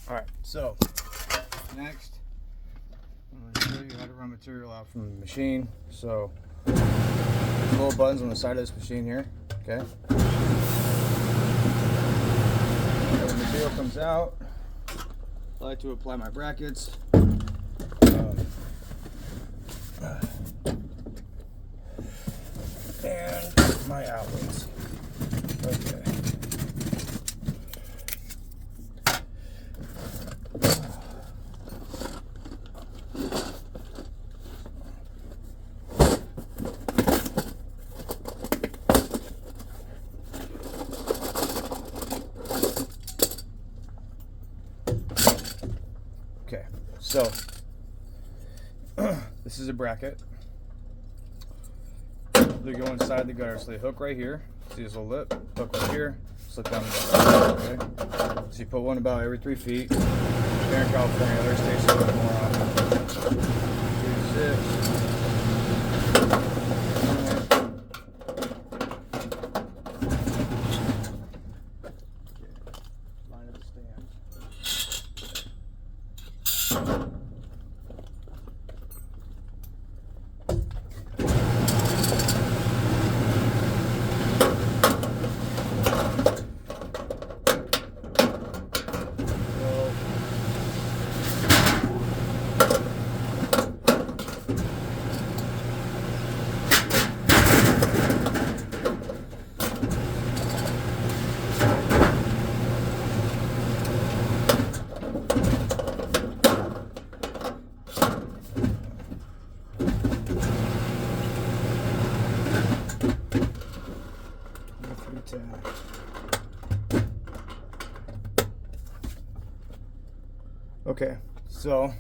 Alright, so next I'm going to show you how to run material out from the machine. So there's little buttons on the side of this machine here, okay? When the material comes out, I like to apply my brackets. And my outlets. Okay. Okay, so this is a bracket. They go inside the gutter, so they hook right here. See this little lip? Hook right here, slip down the gutter. Okay? So you put one about every 3 feet. Here in California, other states a little more often. 2, 6. Line of the stands. Okay, so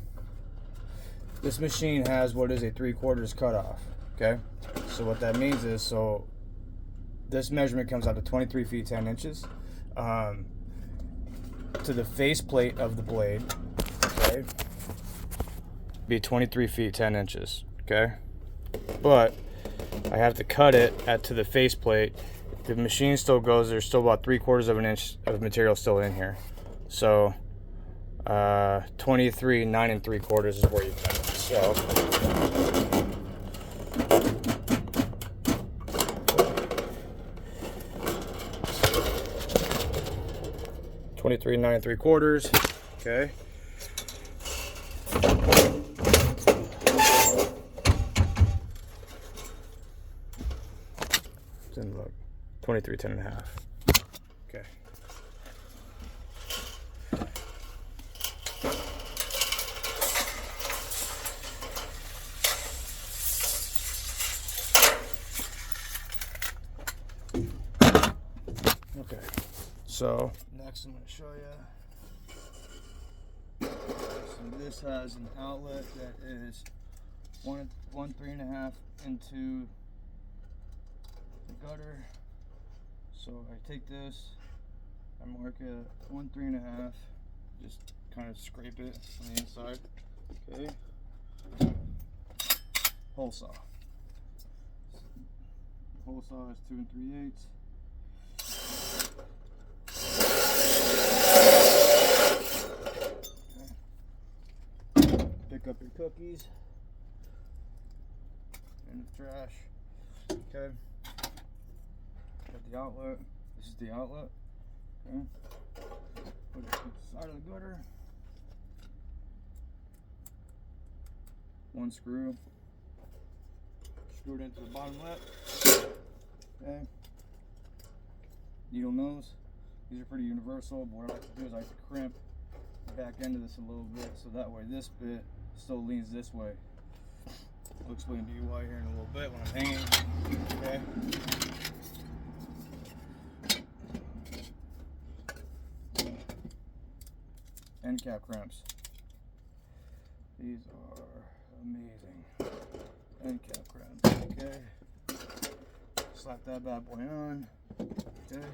this machine has what is a 3/4 cutoff. Okay, so what that means is, so this measurement comes out to 23 feet 10 inches to the face plate of the blade. Okay, be 23 feet 10 inches. Okay, but I have to cut it to the face plate. The machine still goes, there's still about 3/4 of an inch of material still in here. So 23 9 3/4 is where you cut it. So 23 9 3/4. Okay. Didn't look. 23 10 and a half. Okay. Okay, so next I'm going to show you. So this has an outlet that is 1 3.5 into the gutter. So I take this, I mark it 1 3.5, just kind of scrape it on the inside. Okay, hole saw. The hole saw is 2 3/8. Pick up your cookies in the trash. Okay. Got the outlet. This is the outlet. Okay. Put it to the side of the gutter. One screw. Screw it into the bottom lip. Okay. Needle nose. These are pretty universal, but what I like to do is I like to crimp the back end of this a little bit, so that way this bit still leans this way. I'll explain to you why here in a little bit when I'm hanging. Okay. End cap crimps. These are amazing. End cap crimps. Okay. Slap that bad boy on. Okay.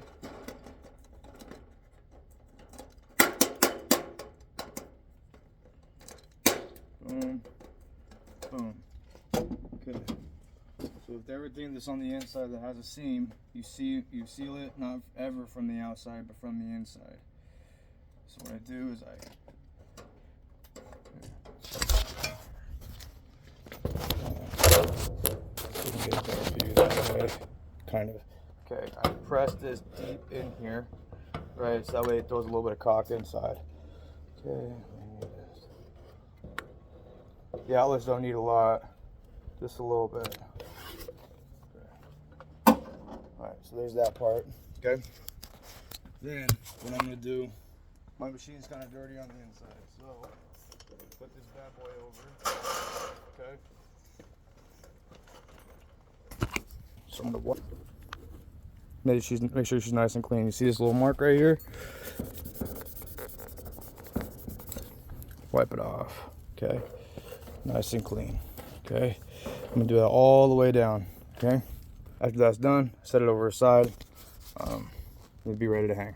Boom. Boom. Okay. So with everything that's on the inside that has a seam, you seal it not ever from the outside but from the inside. So what I do is kind of. Okay, I press this deep in here, right? So that way it throws a little bit of caulk inside. Okay. The outlets don't need a lot, just a little bit. Okay. Alright, so there's that part. Okay. Then what I'm gonna do, my machine's kind of dirty on the inside, so put this bad boy over. Okay. So I'm gonna make sure she's nice and clean. You see this little mark right here? Wipe it off. Okay. Nice and clean. Okay. I'm gonna do that all the way down. Okay. After that's done, set it over aside. We'll be ready to hang.